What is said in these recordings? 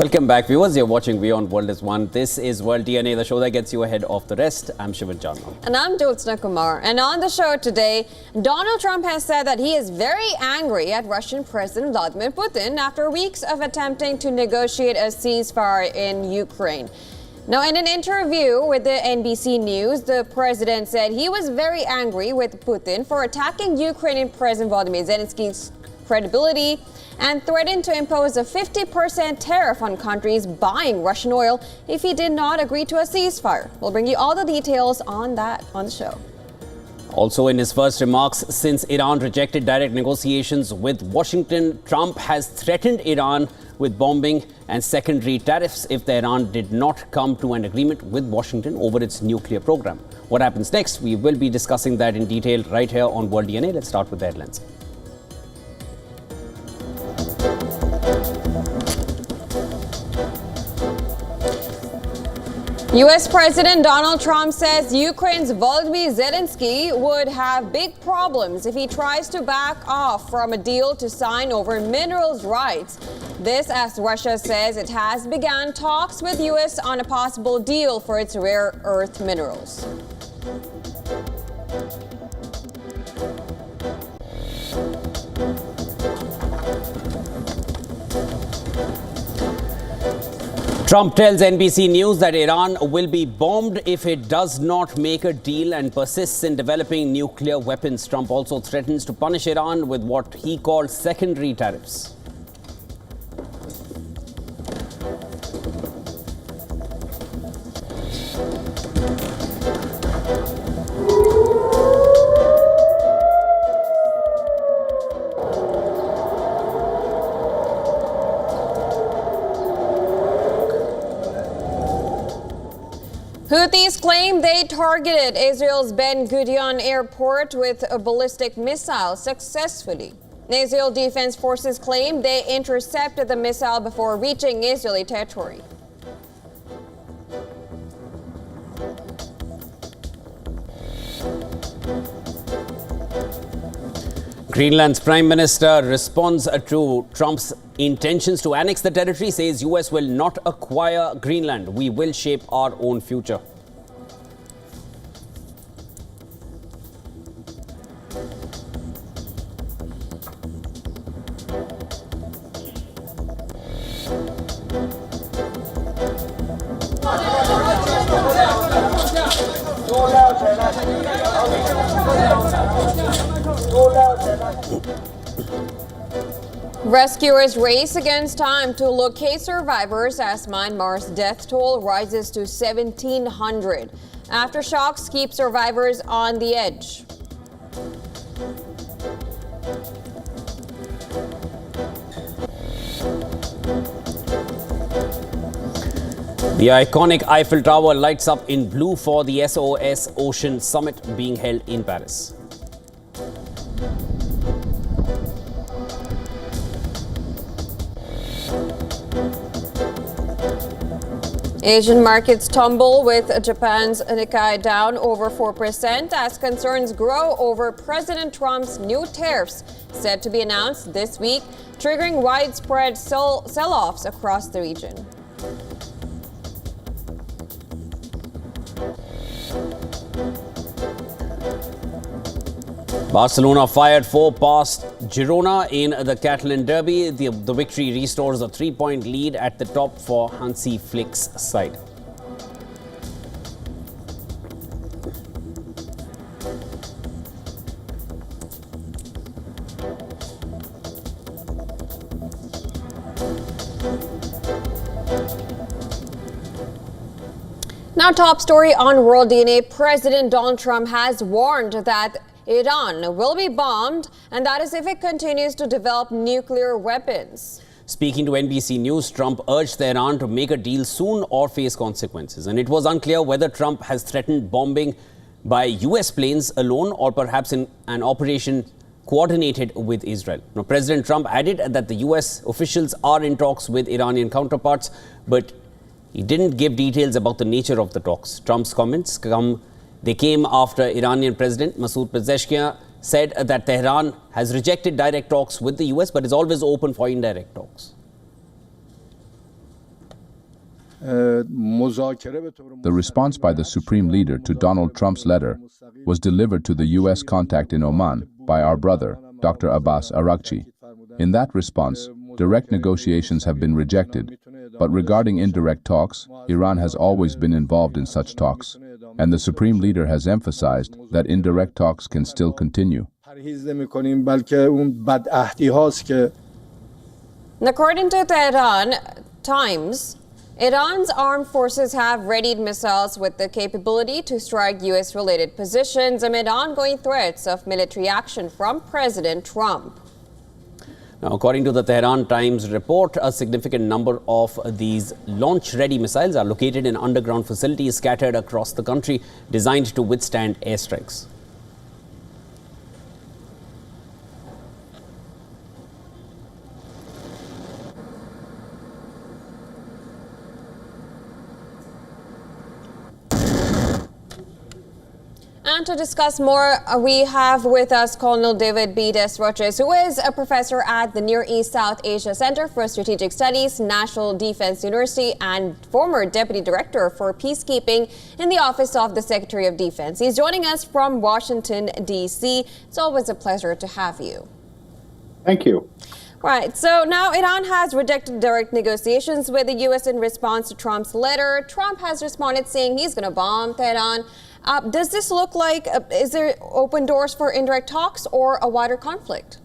Welcome back, viewers. You're watching WION World is One. This is World DNA, the show that gets you ahead of the rest. I'm Shivan Chandra. And I'm Jyotsna Kumar. And on the show today, Donald Trump has said that he is very angry at Russian President Vladimir Putin after weeks of attempting to negotiate a ceasefire in Ukraine. Now, in an interview with the NBC News, the president said he was very angry with Putin for attacking Ukrainian President Volodymyr Zelensky's credibility and threatened to impose a 50% tariff on countries buying Russian oil if he did not agree to a ceasefire. We'll bring you all the details on that on the show. Also, in his first remarks, since Iran rejected direct negotiations with Washington, Trump has threatened Iran with bombing and secondary tariffs if Iran did not come to an agreement with Washington over its nuclear program. What happens next? We will be discussing that in detail right here on World DNA. Let's start with the headlines. U.S. President Donald Trump says Ukraine's Volodymyr Zelensky would have big problems if he tries to back off from a deal to sign over minerals rights. This as Russia says it has begun talks with U.S. on a possible deal for its rare earth minerals. Trump tells NBC News that Iran will be bombed if it does not make a deal and persists in developing nuclear weapons. Trump also threatens to punish Iran with what he called secondary tariffs. Houthis claim they targeted Israel's Ben Gurion airport with a ballistic missile successfully. Israel Defense Forces claim they intercepted the missile before reaching Israeli territory. Greenland's Prime Minister responds to Trump's intentions to annex the territory, says US will not acquire Greenland. We will shape our own future. Rescuers race against time to locate survivors as Myanmar's death toll rises to 1,700. Aftershocks keep survivors on the edge. The iconic Eiffel Tower lights up in blue for the SOS Ocean Summit being held in Paris. Asian markets tumble with Japan's Nikkei down over 4% as concerns grow over President Trump's new tariffs set to be announced this week, triggering widespread sell-offs across the region. Barcelona fired 4 past Girona in the Catalan derby. The victory restores a 3-point lead at the top for Hansi Flick's side. Now, top story on World DNA. President Donald Trump has warned that Iran will be bombed, and that is if it continues to develop nuclear weapons. Speaking to NBC News, Trump urged Iran to make a deal soon or face consequences. And it was unclear whether Trump has threatened bombing by US planes alone or perhaps in an operation coordinated with Israel. Now, President Trump added that the US officials are in talks with Iranian counterparts, but he didn't give details about the nature of the talks. Trump's comments came after Iranian President Masoud Pezeshkian said that Tehran has rejected direct talks with the US but is always open for indirect talks. The response by the Supreme Leader to Donald Trump's letter was delivered to the U.S. contact in Oman by our brother, Dr. Abbas Araghchi. In that response, direct negotiations have been rejected, but regarding indirect talks, Iran has always been involved in such talks, and the Supreme Leader has emphasized that indirect talks can still continue. According to Tehran Times, Iran's armed forces have readied missiles with the capability to strike U.S.-related positions amid ongoing threats of military action from President Trump. Now, according to the Tehran Times report, a significant number of these launch-ready missiles are located in underground facilities scattered across the country, designed to withstand airstrikes. And to discuss more, we have with us Colonel David B. Desroches, who is a professor at the Near East South Asia Center for Strategic Studies, National Defense University, and former Deputy Director for Peacekeeping in the Office of the Secretary of Defense. He's joining us from Washington, D.C. It's always a pleasure to have you. Thank you. Right. So now Iran has rejected direct negotiations with the U.S. in response to Trump's letter. Trump has responded saying he's going to bomb Tehran. Does this look like, is there open doors for indirect talks or a wider conflict?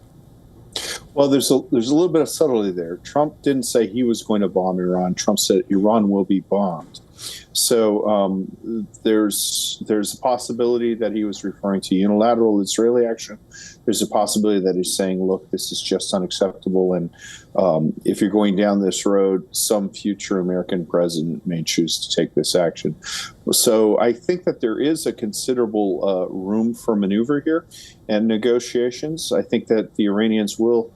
Well, there's a little bit of subtlety there. Trump didn't say he was going to bomb Iran. Trump said Iran will be bombed. So there's a possibility that he was referring to unilateral Israeli action. There's a possibility that he's saying, look, this is just unacceptable. And if you're going down this road, some future American president may choose to take this action. So I think that there is a considerable room for maneuver here and negotiations. I think that the Iranians will,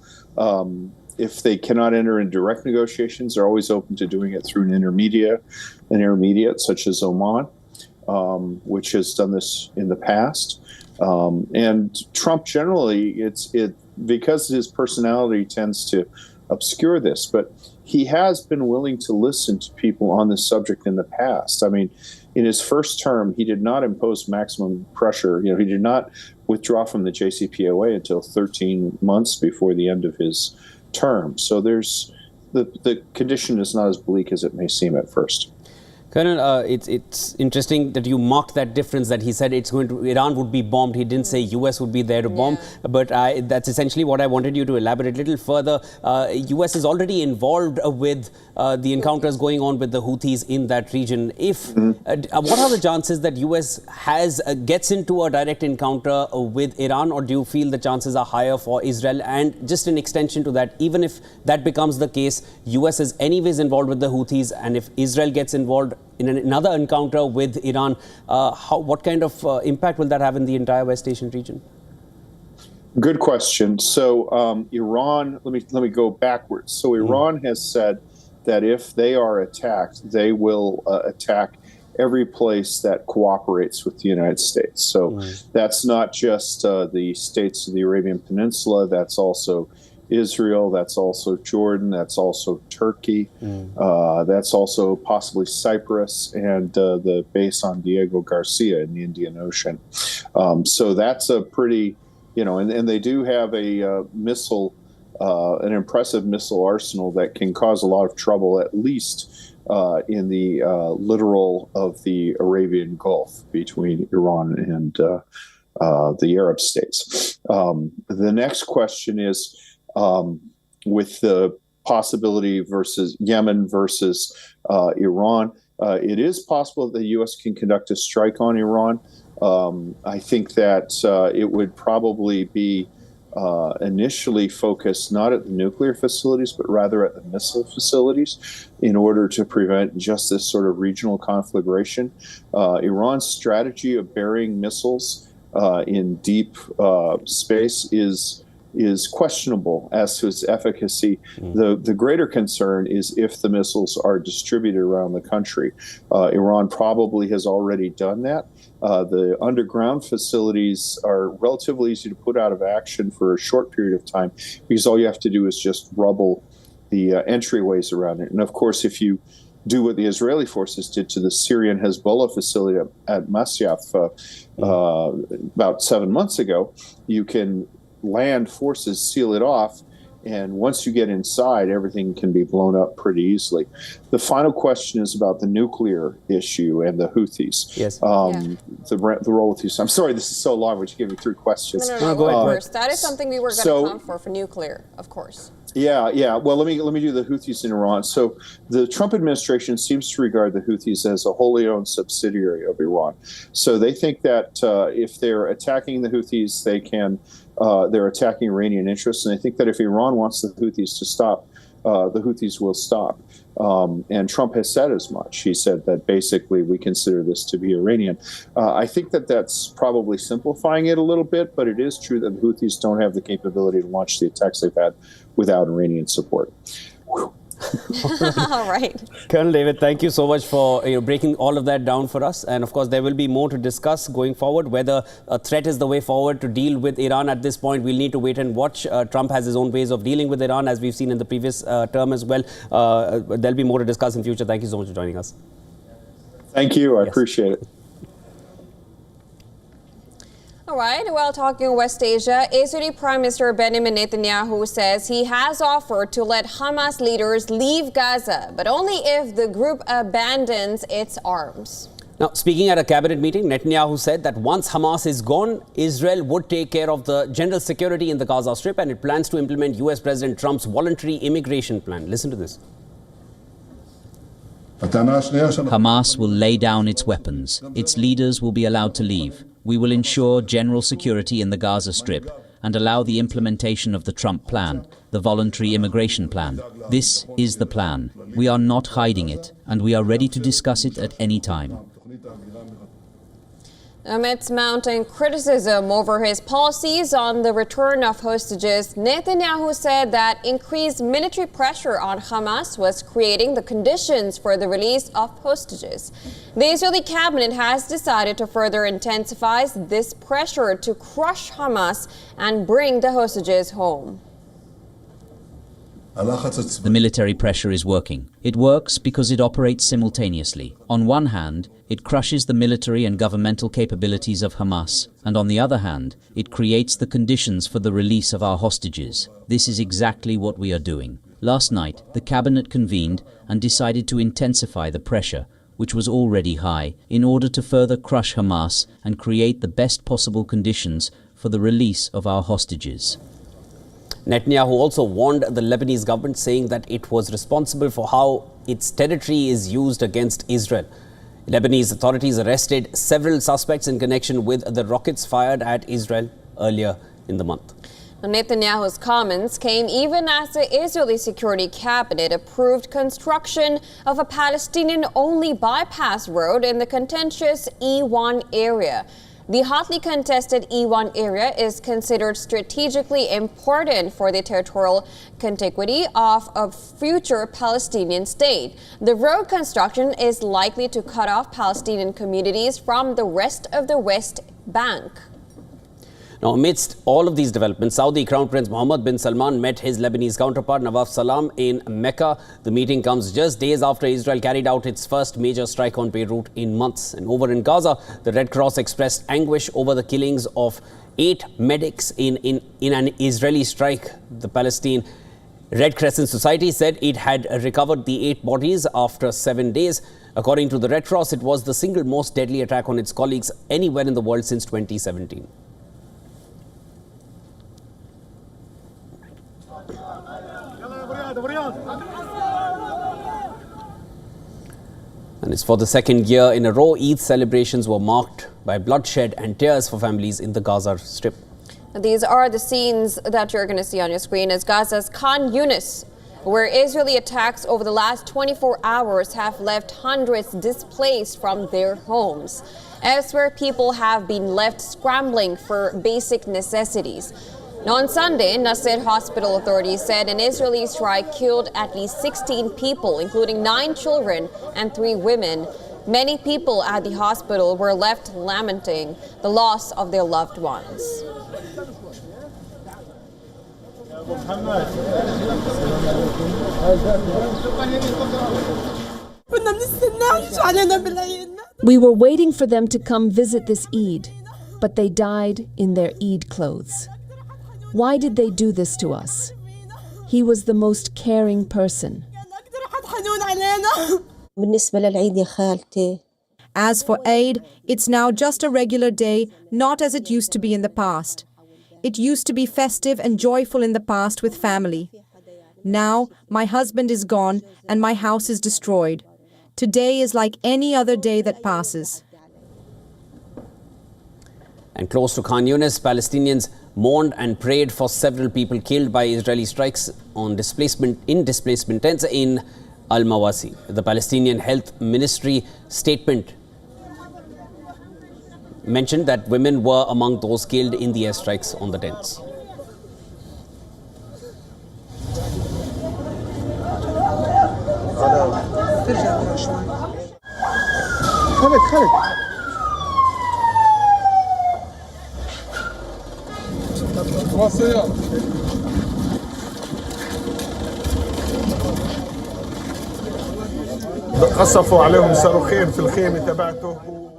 if they cannot enter in direct negotiations, they're always open to doing it through an intermediate such as Oman, which has done this in the past. And Trump generally, because his personality tends to obscure this, but he has been willing to listen to people on this subject in the past. I mean, in his first term, he did not impose maximum pressure. He did not withdraw from the JCPOA until 13 months before the end of his term. So the condition is not as bleak as it may seem at first. Colonel, it's interesting that you marked that difference, that he said Iran would be bombed. He didn't say US would be there to bomb. But that's essentially what I wanted you to elaborate a little further. US is already involved with the encounters going on with the Houthis in that region. What are the chances that US gets into a direct encounter with Iran, or do you feel the chances are higher for Israel? And just an extension to that, even if that becomes the case, US is anyways involved with the Houthis, and if Israel gets involved in another encounter with Iran, what kind of impact will that have in the entire West Asian region? Good question. So Iran, let me go backwards. So Iran has said that if they are attacked, they will attack every place that cooperates with the United States. So that's not just the states of the Arabian Peninsula, that's also Israel, that's also Jordan, that's also Turkey, that's also possibly Cyprus, and the base on Diego Garcia in the Indian Ocean. So that's a pretty, and they do have a missile, an impressive missile arsenal that can cause a lot of trouble, at least in the littoral of the Arabian Gulf between Iran and the Arab states. The next question is, with the possibility versus Yemen versus Iran, it is possible that the U.S. can conduct a strike on Iran. I think that it would probably be initially focused not at the nuclear facilities, but rather at the missile facilities in order to prevent just this sort of regional conflagration. Iran's strategy of burying missiles in deep space is questionable as to its efficacy. The greater concern is if the missiles are distributed around the country. Iran probably has already done that. The underground facilities are relatively easy to put out of action for a short period of time, because all you have to do is just rubble the entryways around it. And of course, if you do what the Israeli forces did to the Syrian Hezbollah facility at Masyaf about 7 months ago. You can land forces, seal it off, and once you get inside, everything can be blown up pretty easily. The final question is about the nuclear issue and the Houthis. Yes. The role of Houthis. I'm sorry, this is so long, but you gave me 3 questions. No, go ahead first. That is something we were going to come for nuclear, of course. Yeah. Well, let me do the Houthis in Iran. So the Trump administration seems to regard the Houthis as a wholly owned subsidiary of Iran. So they think that if they're attacking the Houthis, they're attacking Iranian interests. And they think that if Iran wants the Houthis to stop, the Houthis will stop. And Trump has said as much. He said that basically we consider this to be Iranian. I think that that's probably simplifying it a little bit, but it is true that the Houthis don't have the capability to launch the attacks they've had without Iranian support. All right. Colonel David, thank you so much for breaking all of that down for us. And of course, there will be more to discuss going forward. Whether a threat is the way forward to deal with Iran at this point, we'll need to wait and watch. Trump has his own ways of dealing with Iran, as we've seen in the previous term as well. There'll be more to discuss in future. Thank you so much for joining us. Thank you. I appreciate it. All right, well, talking West Asia, Israeli Prime Minister Benjamin Netanyahu says he has offered to let Hamas leaders leave Gaza, but only if the group abandons its arms. Now, speaking at a cabinet meeting, Netanyahu said that once Hamas is gone, Israel would take care of the general security in the Gaza Strip, and it plans to implement US President Trump's voluntary immigration plan. Listen to this. Hamas will lay down its weapons. Its leaders will be allowed to leave. We will ensure general security in the Gaza Strip and allow the implementation of the Trump plan, the voluntary immigration plan. This is the plan. We are not hiding it, and we are ready to discuss it at any time. Amidst mounting criticism over his policies on the return of hostages, Netanyahu said that increased military pressure on Hamas was creating the conditions for the release of hostages. The Israeli cabinet has decided to further intensify this pressure to crush Hamas and bring the hostages home. The military pressure is working. It works because it operates simultaneously. On one hand, it crushes the military and governmental capabilities of Hamas, and on the other hand, it creates the conditions for the release of our hostages. This is exactly what we are doing. Last night, the cabinet convened and decided to intensify the pressure, which was already high, in order to further crush Hamas and create the best possible conditions for the release of our hostages. Netanyahu also warned the Lebanese government, saying that it was responsible for how its territory is used against Israel. Lebanese authorities arrested several suspects in connection with the rockets fired at Israel earlier in the month. Netanyahu's comments came even as the Israeli Security Cabinet approved construction of a Palestinian-only bypass road in the contentious E1 area. The hotly contested E1 area is considered strategically important for the territorial contiguity of a future Palestinian state. The road construction is likely to cut off Palestinian communities from the rest of the West Bank. Now, amidst all of these developments, Saudi Crown Prince Mohammed bin Salman met his Lebanese counterpart Nawaf Salam in Mecca. The meeting comes just days after Israel carried out its first major strike on Beirut in months. And over in Gaza, the Red Cross expressed anguish over the killings of 8 medics in an Israeli strike. The Palestine Red Crescent Society said it had recovered the 8 bodies after 7 days. According to the Red Cross, it was the single most deadly attack on its colleagues anywhere in the world since 2017. And it's for the second year in a row, Eid celebrations were marked by bloodshed and tears for families in the Gaza Strip. These are the scenes that you're going to see on your screen as Gaza's Khan Yunis, where Israeli attacks over the last 24 hours have left hundreds displaced from their homes. Elsewhere, people have been left scrambling for basic necessities. Now, on Sunday, Nasser hospital authorities said an Israeli strike killed at least 16 people, including 9 children and 3 women. Many people at the hospital were left lamenting the loss of their loved ones. We were waiting for them to come visit this Eid, but they died in their Eid clothes. Why did they do this to us? He was the most caring person. As for Eid, it's now just a regular day, not as it used to be in the past. It used to be festive and joyful in the past with family. Now, my husband is gone and my house is destroyed. Today is like any other day that passes. And close to Khan Yunis, Palestinians mourned and prayed for several people killed by Israeli strikes on displacement tents in Al-Mawasi. The Palestinian Health Ministry statement mentioned that women were among those killed in the airstrikes on the tents.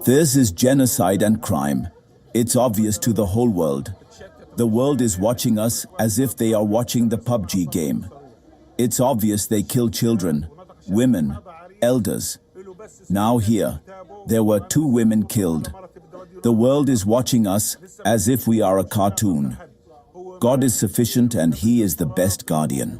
This is genocide and crime. It's obvious to the whole world. The world is watching us as if they are watching the PUBG game. It's obvious they kill children, women, elders. Now here, there were 2 women killed. The world is watching us as if we are a cartoon. God is sufficient and He is the best guardian.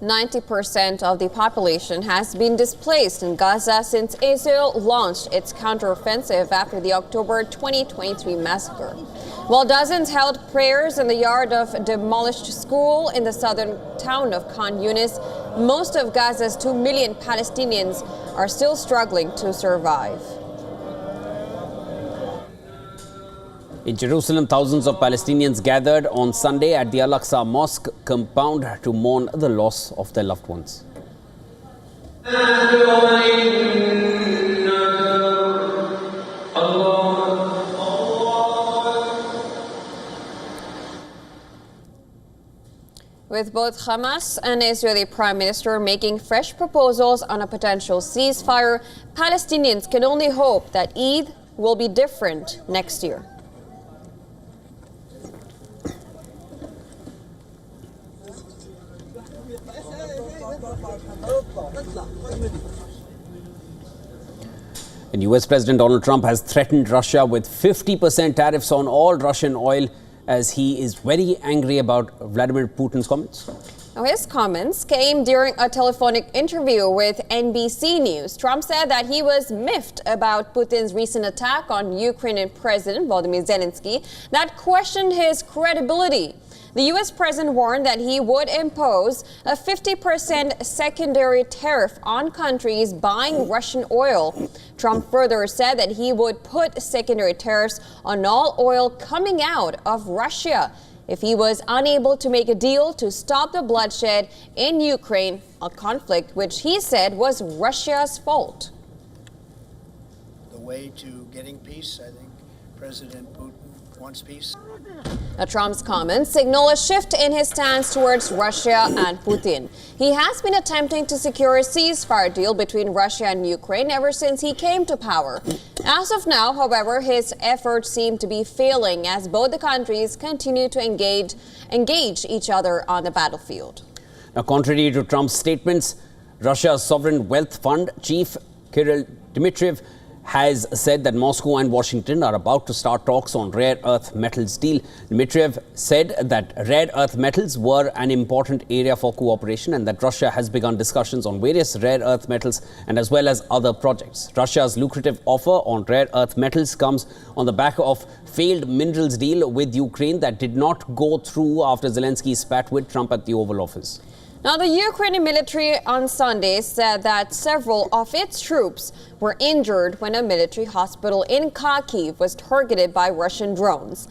90% of the population has been displaced in Gaza since Israel launched its counteroffensive after the October 2023 massacre. While dozens held prayers in the yard of a demolished school in the southern town of Khan Yunis, most of Gaza's 2 million Palestinians are still struggling to survive. In Jerusalem, thousands of Palestinians gathered on Sunday at the Al-Aqsa Mosque compound to mourn the loss of their loved ones. With both Hamas and Israeli Prime Minister making fresh proposals on a potential ceasefire, Palestinians can only hope that Eid will be different next year. And US President Donald Trump has threatened Russia with 50% tariffs on all Russian oil as he is very angry about Vladimir Putin's comments. Now, his comments came during a telephonic interview with NBC News. Trump said that he was miffed about Putin's recent attack on Ukrainian President Volodymyr Zelensky that questioned his credibility. The U.S. president warned that he would impose a 50% secondary tariff on countries buying Russian oil. Trump further said that he would put secondary tariffs on all oil coming out of Russia if he was unable to make a deal to stop the bloodshed in Ukraine, a conflict which he said was Russia's fault. The way to getting peace, I think President Putin wants peace. Now, Trump's comments signal a shift in his stance towards Russia and Putin. He has been attempting to secure a ceasefire deal between Russia and Ukraine ever since he came to power. As of now, however, his efforts seem to be failing as both the countries continue to engage each other on the battlefield. Now, contrary to Trump's statements, Russia's Sovereign Wealth Fund chief Kirill Dmitriev has said that Moscow and Washington are about to start talks on rare earth metals deal. Dmitriev said that rare earth metals were an important area for cooperation and that Russia has begun discussions on various rare earth metals and as well as other projects. Russia's lucrative offer on rare earth metals comes on the back of failed minerals deal with Ukraine that did not go through after Zelensky spat with Trump at the Oval Office. Now, the Ukrainian military on Sunday said that several of its troops were injured when a military hospital in Kharkiv was targeted by Russian drones.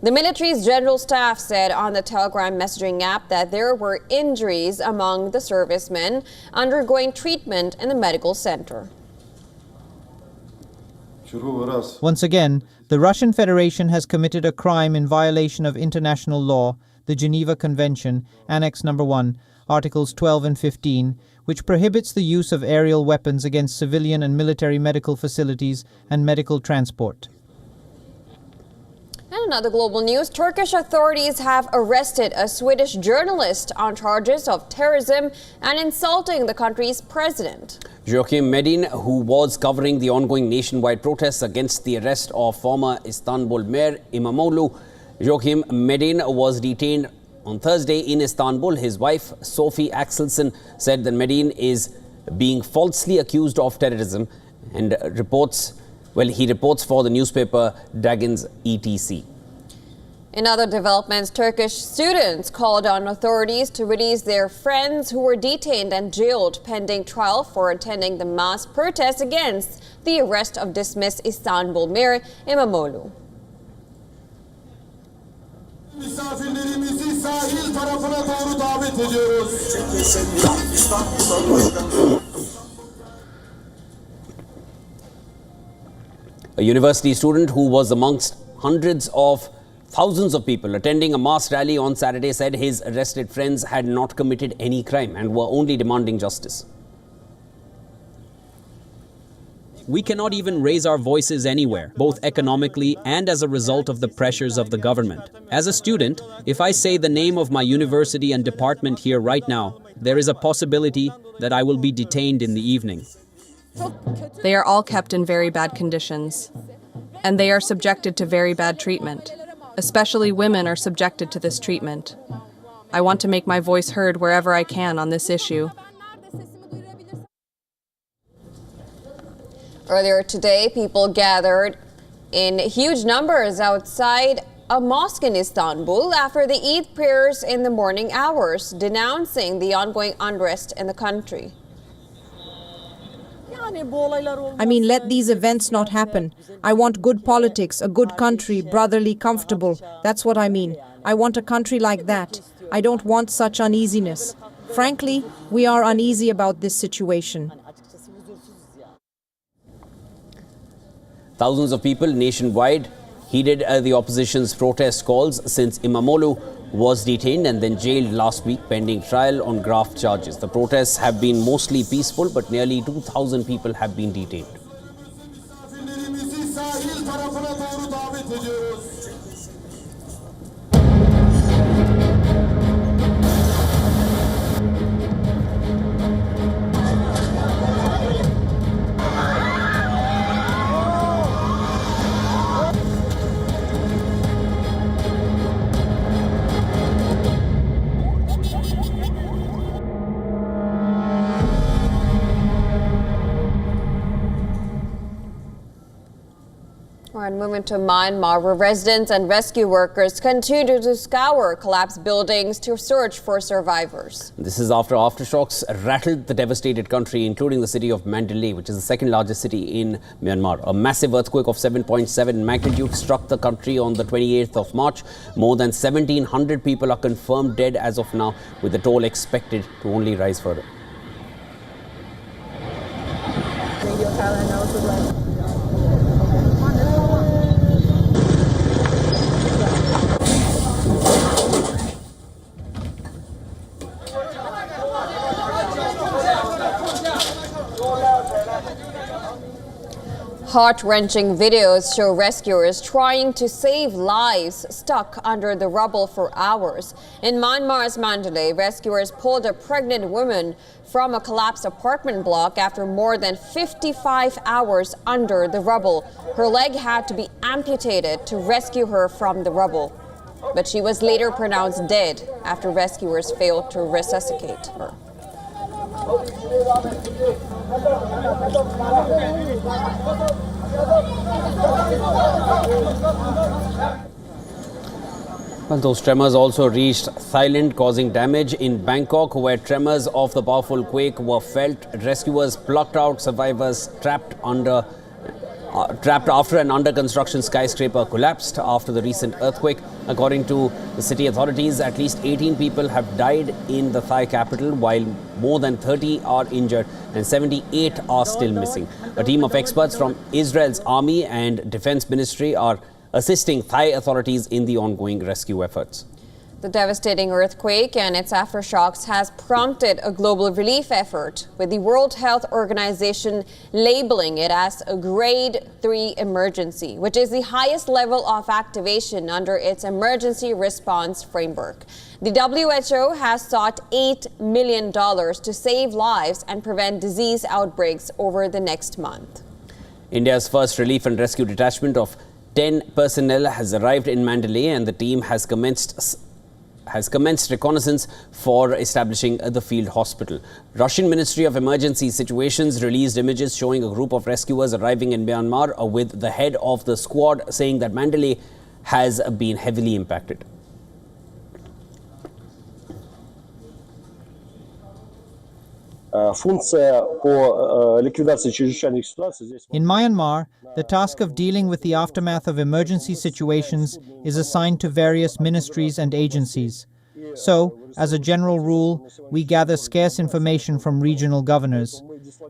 The military's general staff said on the Telegram messaging app that there were injuries among the servicemen undergoing treatment in the medical center. Once again, the Russian Federation has committed a crime in violation of international law the Geneva Convention, Annex No. 1, Articles 12 and 15, which prohibits the use of aerial weapons against civilian and military medical facilities and medical transport. And another global news, Turkish authorities have arrested a Swedish journalist on charges of terrorism and insulting the country's president. Joachim Medin, who was covering the ongoing nationwide protests against the arrest of former Istanbul Mayor İmamoğlu. Joachim Medin was detained on Thursday in Istanbul. His wife, Sophie Axelsen, said that Medin is being falsely accused of terrorism and he reports for the newspaper Dragons ETC. In other developments, Turkish students called on authorities to release their friends who were detained and jailed pending trial for attending the mass protest against the arrest of dismissed Istanbul Mayor İmamoğlu. Misafirlerimizi sahil tarafına doğru davet ediyoruz. A university student who was amongst thousands of people attending a mass rally on Saturday said his arrested friends had not committed any crime and were only demanding justice. We cannot even raise our voices anywhere, both economically and as a result of the pressures of the government. As a student, if I say the name of my university and department here right now, there is a possibility that I will be detained in the evening. They are all kept in very bad conditions, and they are subjected to very bad treatment. Especially women are subjected to this treatment. I want to make my voice heard wherever I can on this issue. Earlier today, people gathered in huge numbers outside a mosque in Istanbul after the Eid prayers in the morning hours, denouncing the ongoing unrest in the country. I mean, let these events not happen. I want good politics, a good country, brotherly, comfortable. That's what I mean. I want a country like that. I don't want such uneasiness. Frankly, we are uneasy about this situation. Thousands of people nationwide heeded the opposition's protest calls since İmamoğlu was detained and then jailed last week pending trial on graft charges. The protests have been mostly peaceful, but nearly 2,000 people have been detained. And moving to Myanmar, where residents and rescue workers continue to scour collapsed buildings to search for survivors. This is after aftershocks rattled the devastated country, including the city of Mandalay, which is the second largest city in Myanmar. A massive earthquake of 7.7 magnitude struck the country on the 28th of March. More than 1,700 people are confirmed dead as of now, with the toll expected to only rise further. Heart-wrenching videos show rescuers trying to save lives stuck under the rubble for hours. In Myanmar's Mandalay, rescuers pulled a pregnant woman from a collapsed apartment block after more than 55 hours under the rubble. Her leg had to be amputated to rescue her from the rubble, but she was later pronounced dead after rescuers failed to resuscitate her. Well, those tremors also reached Thailand, causing damage in Bangkok, where tremors of the powerful quake were felt. Rescuers plucked out survivors trapped after an under-construction skyscraper collapsed after the recent earthquake. According to the city authorities, at least 18 people have died in the Thai capital, while more than 30 are injured and 78 are still missing. A team of experts from Israel's army and defense ministry are assisting Thai authorities in the ongoing rescue efforts. The devastating earthquake and its aftershocks has prompted a global relief effort, with the World Health Organization labeling it as a Grade 3 emergency, which is the highest level of activation under its emergency response framework. The WHO has sought $8 million to save lives and prevent disease outbreaks over the next month. India's first relief and rescue detachment of 10 personnel has arrived in Mandalay, and the team has commenced reconnaissance for establishing the field hospital. Russian Ministry of Emergency Situations released images showing a group of rescuers arriving in Myanmar, with the head of the squad saying that Mandalay has been heavily impacted. In Myanmar, the task of dealing with the aftermath of emergency situations is assigned to various ministries and agencies. So, as a general rule, we gather scarce information from regional governors.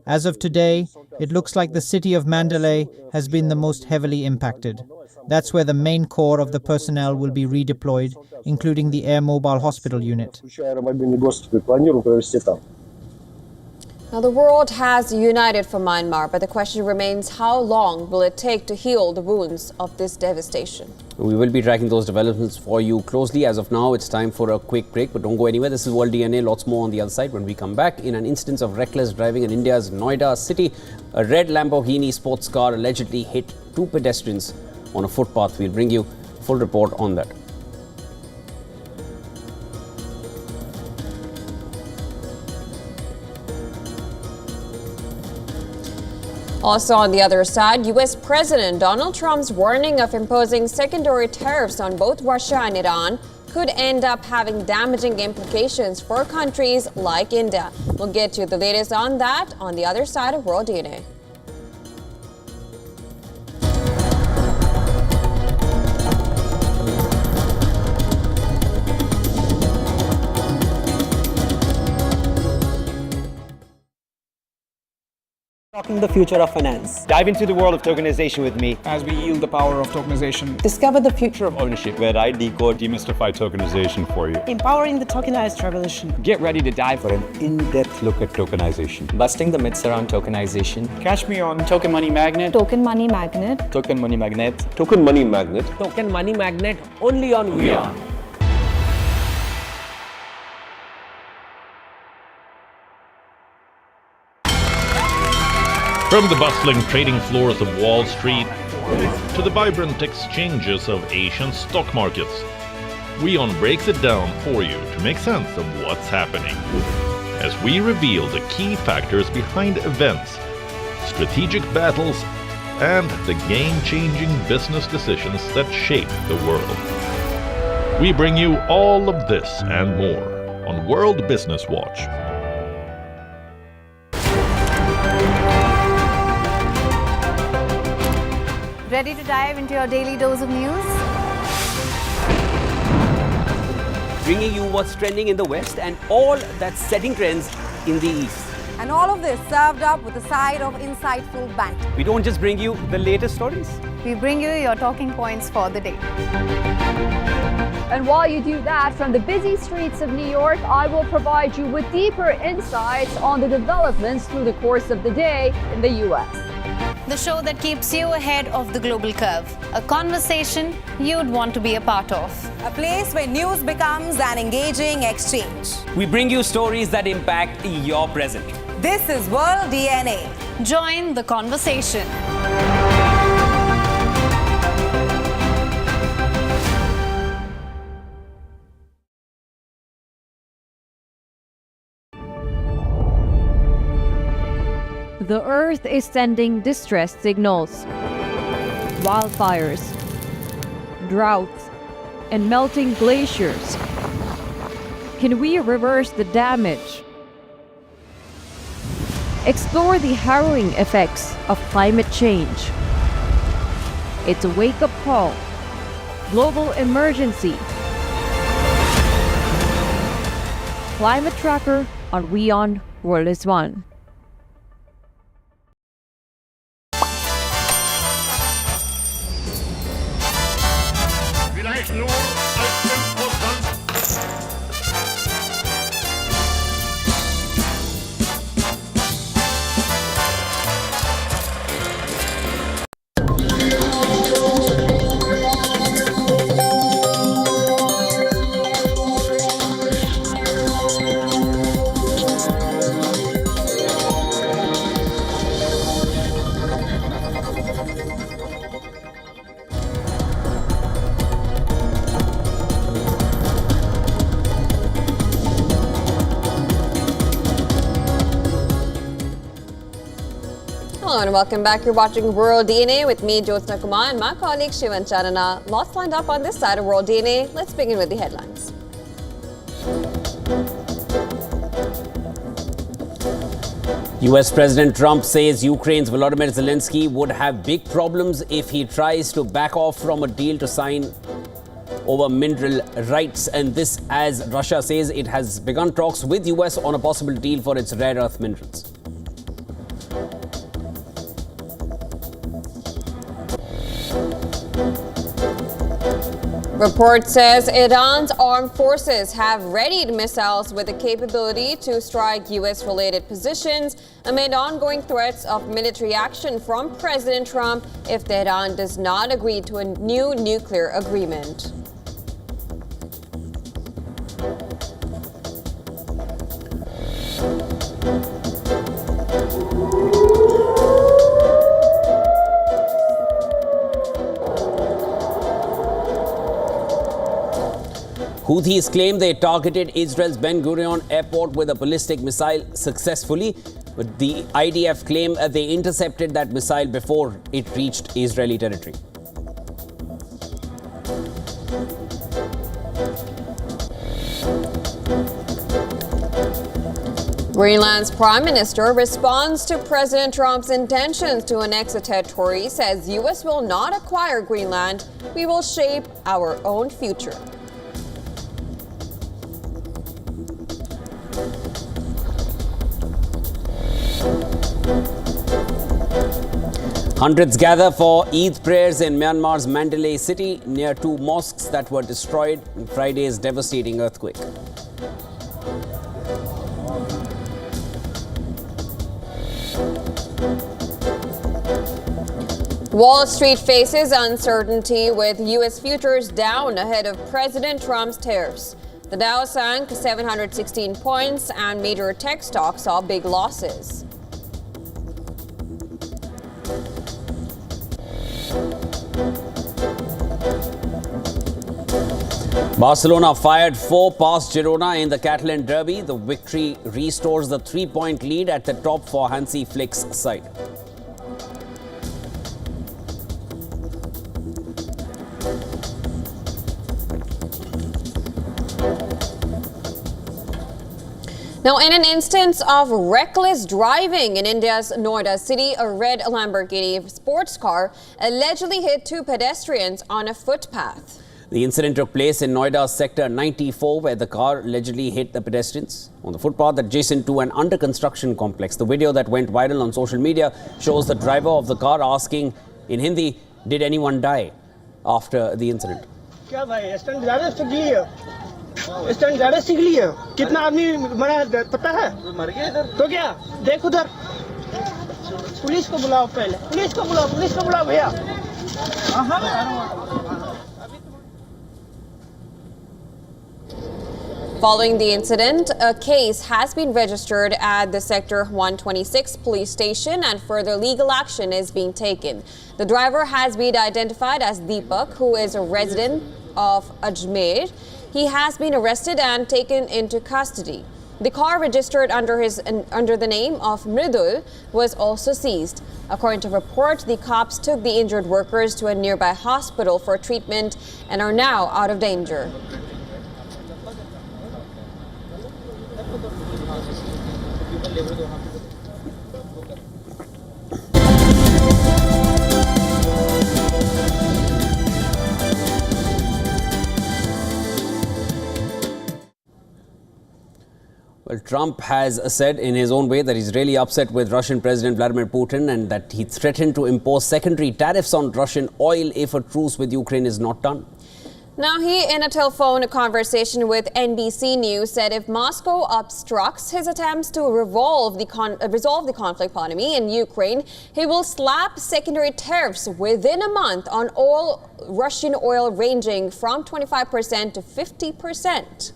As of today, it looks like the city of Mandalay has been the most heavily impacted. That's where the main core of the personnel will be redeployed, including the Air Mobile Hospital Unit. Now, the world has united for Myanmar, but the question remains, how long will it take to heal the wounds of this devastation? We will be tracking those developments for you closely. As of now, it's time for a quick break, but don't go anywhere. This is World DNA. Lots more on the other side when we come back. In an instance of reckless driving in India's Noida city, a red Lamborghini sports car allegedly hit two pedestrians on a footpath. We'll bring you a full report on that. Also on the other side, U.S. President Donald Trump's warning of imposing secondary tariffs on both Russia and Iran could end up having damaging implications for countries like India. We'll get you the latest on that on the other side of World DNA. Talking the future of finance. Dive into the world of tokenization with me as we yield the power of tokenization. Discover the future of ownership, where I decode, demystify tokenization for you. Empowering the tokenized revolution. Get ready to dive for an in-depth look at tokenization. Busting the myths around tokenization. Catch me on Token Money Magnet. Token Money Magnet. Token Money Magnet. Token Money Magnet. Token Money Magnet only on WION. From the bustling trading floors of Wall Street to the vibrant exchanges of Asian stock markets, WION breaks it down for you to make sense of what's happening. As we reveal the key factors behind events, strategic battles, and the game-changing business decisions that shape the world. We bring you all of this and more on World Business Watch. Ready to dive into your daily dose of news? Bringing you what's trending in the West and all that's setting trends in the East. And all of this served up with a side of insightful banter. We don't just bring you the latest stories. We bring you your talking points for the day. And while you do that, from the busy streets of New York, I will provide you with deeper insights on the developments through the course of the day in the U.S. The show that keeps you ahead of the global curve. A conversation you'd want to be a part of. A place where news becomes an engaging exchange. We bring you stories that impact your present. This is World DNA. Join the conversation. The Earth is sending distress signals. Wildfires, droughts, and melting glaciers. Can we reverse the damage? Explore the harrowing effects of climate change. It's a wake-up call. Global emergency. Climate Tracker on WION World is One. Hello and welcome back. You're watching World DNA with me, Jyotsna Kumar, and my colleague Shivan Chanana. Lots lined up on this side of World DNA. Let's begin with the headlines. US President Trump says Ukraine's Volodymyr Zelensky would have big problems if he tries to back off from a deal to sign over mineral rights. And this as Russia says it has begun talks with US on a possible deal for its rare earth minerals. Report says Iran's armed forces have readied missiles with the capability to strike U.S.-related positions amid ongoing threats of military action from President Trump if Tehran does not agree to a new nuclear agreement. Houthis claim they targeted Israel's Ben Gurion airport with a ballistic missile successfully, but the IDF claim they intercepted that missile before it reached Israeli territory. Greenland's prime minister responds to President Trump's intentions to annex a territory, says U.S. will not acquire Greenland. We will shape our own future. Hundreds gather for Eid prayers in Myanmar's Mandalay city near two mosques that were destroyed in Friday's devastating earthquake. Wall Street faces uncertainty with U.S. futures down ahead of President Trump's tariffs. The Dow sank 716 points and major tech stocks saw big losses. Barcelona fired 4 past Girona in the Catalan derby. The victory restores the 3-point lead at the top for Hansi Flick's side. Now, in an instance of reckless driving in India's Noida city, a red Lamborghini sports car allegedly hit 2 pedestrians on a footpath. The incident took place in Noida's sector 94, where the car allegedly hit the pedestrians on the footpath adjacent to an under-construction complex. The video that went viral on social media shows the driver of the car asking in Hindi, "Did anyone die?" after the incident. Stand ज्यादा सिगली है कितना आदमी मरा है पता है मर गया इधर तो क्या देख उधर पुलिस को बुलाओ पहले पुलिस को बुलाओ भैया Following the incident, a case has been registered at the Sector 126 police station and further legal action is being taken. The driver has been identified as Deepak, who is a resident of Ajmer. He has been arrested and taken into custody. The car registered under the name of Mridul was also seized. According to report, the cops took the injured workers to a nearby hospital for treatment and are now out of danger. Well, Trump has said in his own way that he's really upset with Russian President Vladimir Putin and that he threatened to impose secondary tariffs on Russian oil if a truce with Ukraine is not done. Now, he, in a telephone conversation with NBC News, said if Moscow obstructs his attempts to resolve the conflict in Ukraine, he will slap secondary tariffs within a month on all Russian oil ranging from 25% to 50%.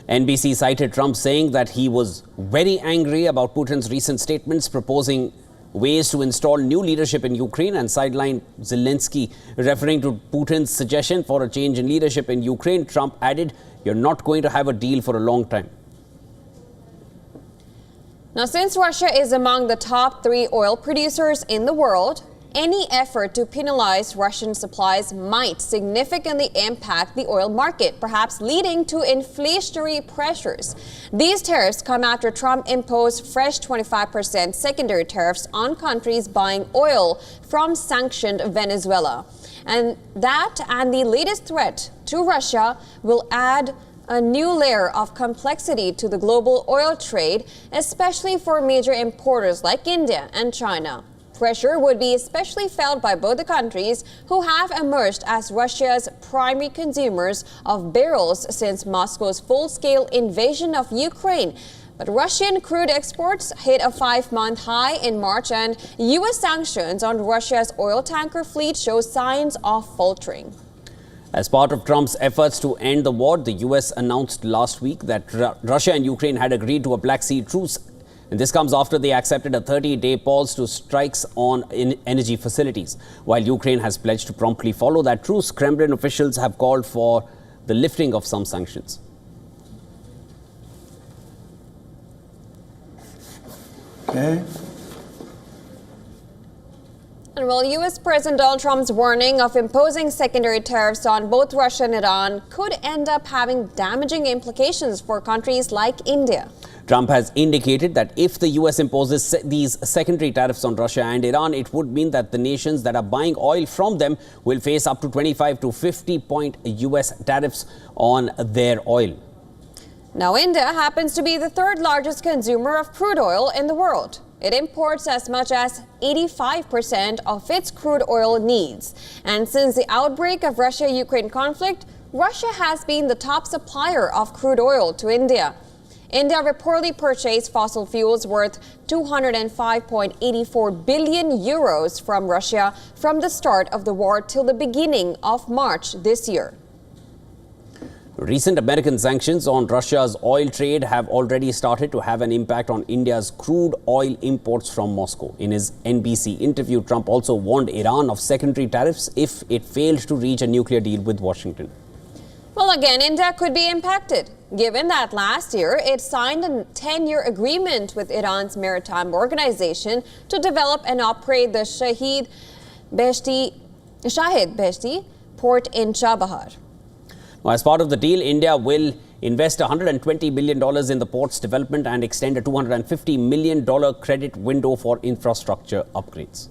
NBC cited Trump saying that he was very angry about Putin's recent statements proposing ways to install new leadership in Ukraine and sideline Zelensky. Referring to Putin's suggestion for a change in leadership in Ukraine, Trump added, "You're not going to have a deal for a long time." Now, since Russia is among the top 3 oil producers in the world, any effort to penalize Russian supplies might significantly impact the oil market, perhaps leading to inflationary pressures. These tariffs come after Trump imposed fresh 25% secondary tariffs on countries buying oil from sanctioned Venezuela. And the latest threat to Russia will add a new layer of complexity to the global oil trade, especially for major importers like India and China. Pressure would be especially felt by both the countries, who have emerged as Russia's primary consumers of barrels since Moscow's full-scale invasion of Ukraine. But Russian crude exports hit a 5-month high in March, and U.S. sanctions on Russia's oil tanker fleet show signs of faltering. As part of Trump's efforts to end the war, the U.S. announced last week that Russia and Ukraine had agreed to a Black Sea truce. And this comes after they accepted a 30-day pause to strikes on energy facilities. While Ukraine has pledged to promptly follow that truce, Kremlin officials have called for the lifting of some sanctions. And while U.S. President Donald Trump's warning of imposing secondary tariffs on both Russia and Iran could end up having damaging implications for countries like India. Trump has indicated that if the U.S. imposes these secondary tariffs on Russia and Iran, it would mean that the nations that are buying oil from them will face up to 25 to 50-point U.S. tariffs on their oil. Now, India happens to be the 3rd largest consumer of crude oil in the world. It imports as much as 85% of its crude oil needs. And since the outbreak of Russia-Ukraine conflict, Russia has been the top supplier of crude oil to India. India reportedly purchased fossil fuels worth 205.84 billion euros from Russia from the start of the war till the beginning of March this year. Recent American sanctions on Russia's oil trade have already started to have an impact on India's crude oil imports from Moscow. In his NBC interview, Trump also warned Iran of secondary tariffs if it failed to reach a nuclear deal with Washington. Well, again, India could be impacted, given that last year it signed a 10-year agreement with Iran's maritime organization to develop and operate the Shahid Beheshti port in Chabahar. Now, as part of the deal, India will invest $120 billion in the port's development and extend a $250 million credit window for infrastructure upgrades.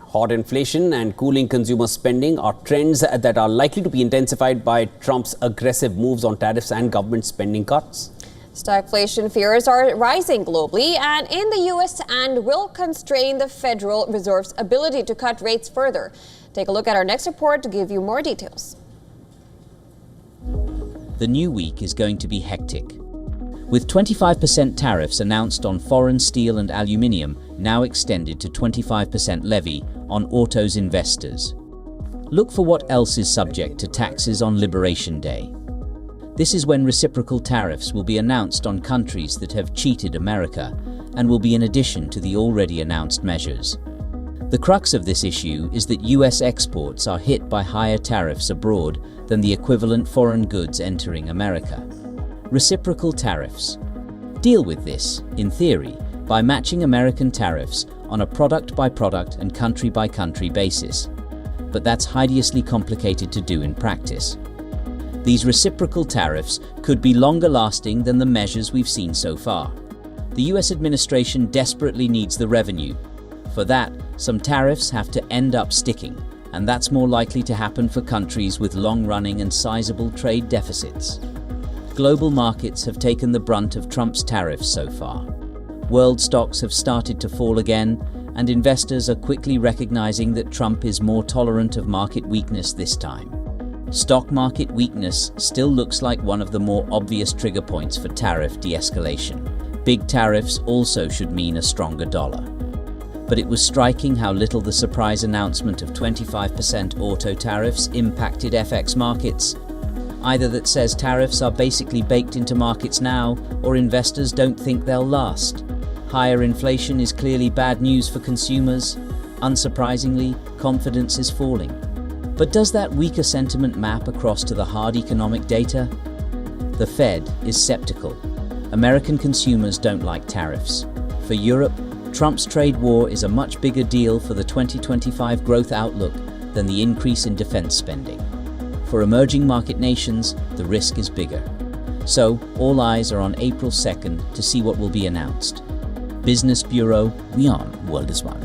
Hot inflation and cooling consumer spending are trends that are likely to be intensified by Trump's aggressive moves on tariffs and government spending cuts. Stagflation fears are rising globally and in the U.S. and will constrain the Federal Reserve's ability to cut rates further. Take a look at our next report to give you more details. The new week is going to be hectic. With 25% tariffs announced on foreign steel and aluminium, now extended to 25% levy on autos investors. Look for what else is subject to taxes on Liberation Day. This is when reciprocal tariffs will be announced on countries that have cheated America and will be in addition to the already announced measures. The crux of this issue is that US exports are hit by higher tariffs abroad than the equivalent foreign goods entering America. Reciprocal tariffs. Deal with this, in theory, by matching American tariffs on a product-by-product and country-by-country basis. But that's hideously complicated to do in practice. These reciprocal tariffs could be longer lasting than the measures we've seen so far. The US administration desperately needs the revenue. For that, some tariffs have to end up sticking, and that's more likely to happen for countries with long-running and sizable trade deficits. Global markets have taken the brunt of Trump's tariffs so far. World stocks have started to fall again, and investors are quickly recognizing that Trump is more tolerant of market weakness this time. Stock market weakness still looks like one of the more obvious trigger points for tariff de-escalation. Big tariffs also should mean a stronger dollar. But it was striking how little the surprise announcement of 25% auto tariffs impacted FX markets. Either that says tariffs are basically baked into markets now, or investors don't think they'll last. Higher inflation is clearly bad news for consumers. Unsurprisingly, confidence is falling. But does that weaker sentiment map across to the hard economic data? The Fed is skeptical. American consumers don't like tariffs. For Europe, Trump's trade war is a much bigger deal for the 2025 growth outlook than the increase in defense spending. For emerging market nations, the risk is bigger. So, all eyes are on April 2nd to see what will be announced. Business Bureau, WION World is One.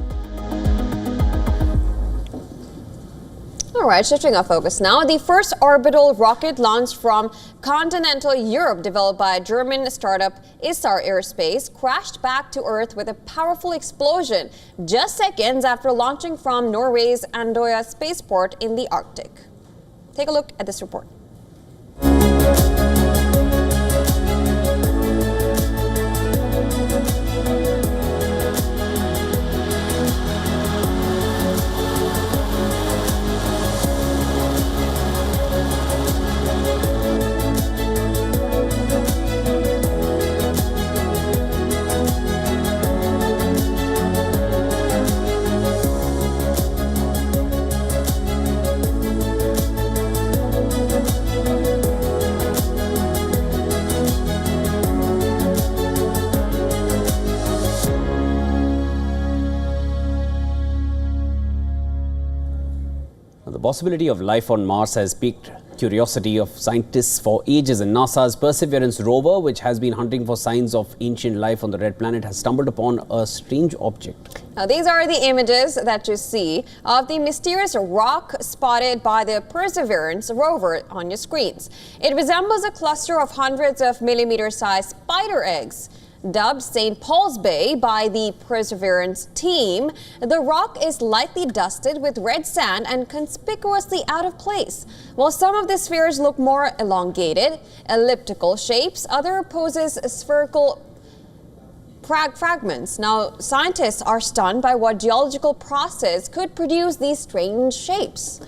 All right, shifting our focus now. The first orbital rocket launched from continental Europe, developed by German startup Isar Aerospace, crashed back to Earth with a powerful explosion just seconds after launching from Norway's Noida spaceport in the Arctic. Take a look at this report. The possibility of life on Mars has piqued curiosity of scientists for ages, and NASA's Perseverance rover, which has been hunting for signs of ancient life on the red planet, has stumbled upon a strange object. Now, these are the images that you see of the mysterious rock spotted by the Perseverance rover on your screens. It resembles a cluster of hundreds of millimeter-sized spider eggs. Dubbed St. Paul's Bay by the Perseverance team, the rock is lightly dusted with red sand and conspicuously out of place. While some of the spheres look more elongated, elliptical shapes, other poses spherical fragments. Now, scientists are stunned by what geological process could produce these strange shapes.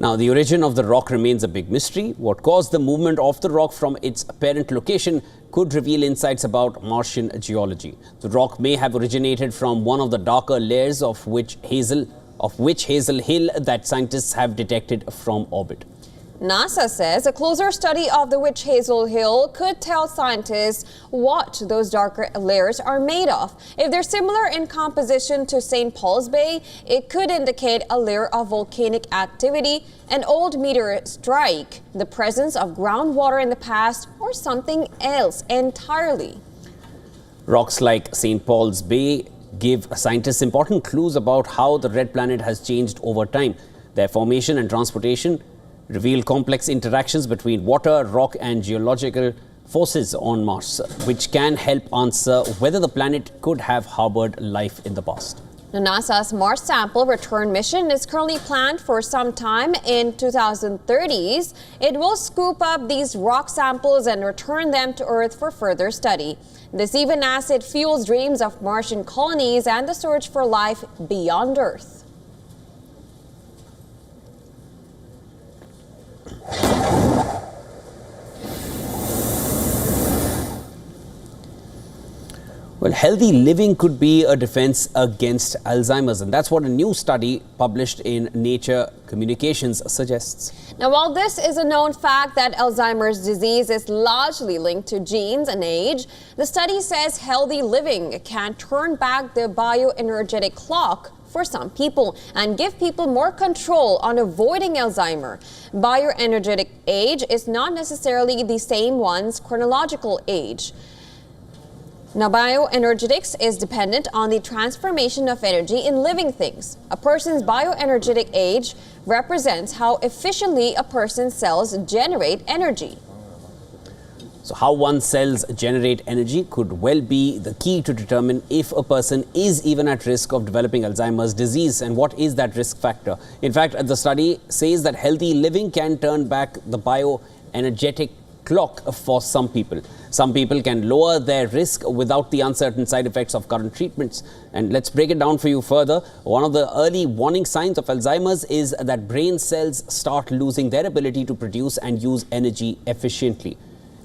Now, the origin of the rock remains a big mystery. What caused the movement of the rock from its apparent location could reveal insights about Martian geology. The rock may have originated from one of the darker layers of Witch Hazel Hill that scientists have detected from orbit. NASA says a closer study of the Witch Hazel Hill could tell scientists what those darker layers are made of. If they're similar in composition to St. Paul's Bay, it could indicate a layer of volcanic activity, an old meteor strike, the presence of groundwater in the past, or something else entirely. Rocks like St. Paul's Bay give scientists important clues about how the red planet has changed over time. Their formation and transportation reveal complex interactions between water, rock and geological forces on Mars, which can help answer whether the planet could have harbored life in the past. Now, NASA's Mars sample return mission is currently planned for some time in 2030s. It will scoop up these rock samples and return them to Earth for further study. This even as it fuels dreams of Martian colonies and the search for life beyond Earth. Well, healthy living could be a defense against Alzheimer's, and that's what a new study published in Nature Communications suggests. Now, while this is a known fact that Alzheimer's disease is largely linked to genes and age, the study says healthy living can turn back the bioenergetic clock for some people and give people more control on avoiding Alzheimer. Bioenergetic age is not necessarily the same one's chronological age. Now, bioenergetics is dependent on the transformation of energy in living things. A person's bioenergetic age represents how efficiently a person's cells generate energy. So how one's cells generate energy could well be the key to determine if a person is even at risk of developing Alzheimer's disease, and what is that risk factor. In fact, the study says that healthy living can turn back the bioenergetic clock for some people. Some people can lower their risk without the uncertain side effects of current treatments. And let's break it down for you further. One of the early warning signs of Alzheimer's is that brain cells start losing their ability to produce and use energy efficiently.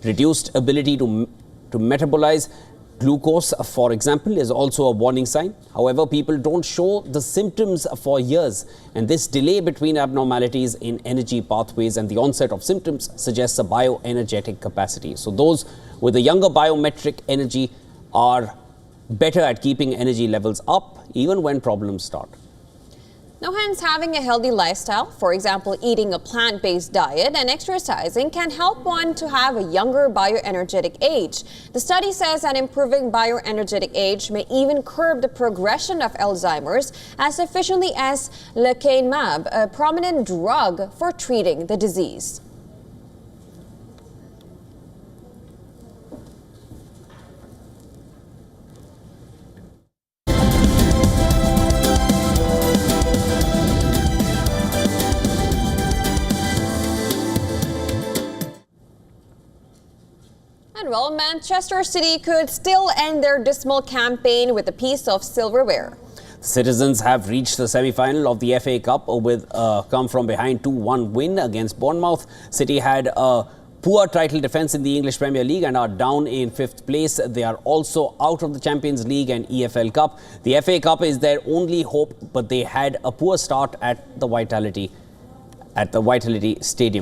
Reduced ability to metabolize Glucose, for example, is also a warning sign. However, people don't show the symptoms for years, and this delay between abnormalities in energy pathways and the onset of symptoms suggests a bioenergetic capacity. So those with a younger biometric energy are better at keeping energy levels up even when problems start. Now, hence, having a healthy lifestyle, for example, eating a plant-based diet and exercising, can help one to have a younger bioenergetic age. The study says that improving bioenergetic age may even curb the progression of Alzheimer's as efficiently as lecanemab, a prominent drug for treating the disease. Well, Manchester City could still end their dismal campaign with a piece of silverware. Citizens have reached the semi-final of the FA Cup with a come-from-behind 2-1 win against Bournemouth. City had a poor title defence in the English Premier League and are down in 5th place. They are also out of the Champions League and EFL Cup. The FA Cup is their only hope, but they had a poor start at the Vitality Stadium.